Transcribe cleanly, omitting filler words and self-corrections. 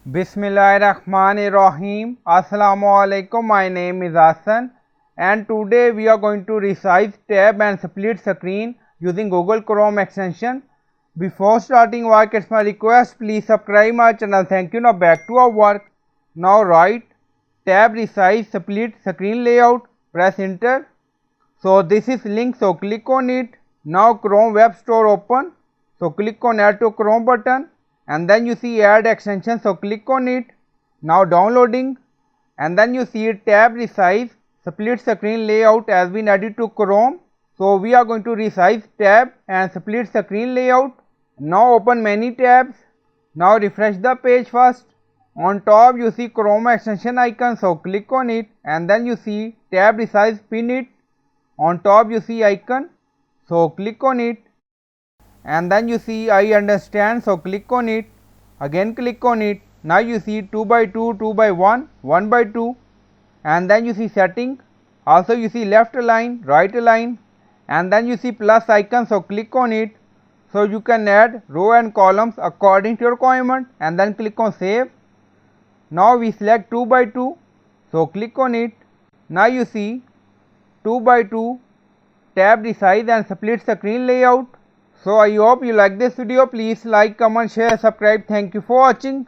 Bismillahirrahmanirrahim. Assalamualaikum. My name is Hassan and today we are going to resize tab and split screen using Google Chrome extension. Before starting work, it's my request, please subscribe my channel. Thank you. Now back to our work. Now write tab resize split screen layout. Press enter. So this is link, so click on it. Now Chrome web store open. So click on add to Chrome button. And then you see add extension, so click on it. Now downloading, and then you see tab resize split screen layout has been added to Chrome. So we are going to resize tab and split screen layout. Now open many tabs. Now refresh the page first. On top you see Chrome extension icon, so click on it, and then you see tab resize pin it. On top you see icon, so click on it. And then you see I understand, so click on it, again click on it. Now you see 2 by 2, 2 by 1, 1 by 2, and then you see setting. Also you see left align, right align, and then you see plus icon, so click on it. So you can add row and columns according to your requirement, and then click on save. Now we select 2 by 2, so click on it. Now you see 2 by 2 tab resize and split screen layout. So I hope you like this video. Please like, comment, share, subscribe. Thank you for watching.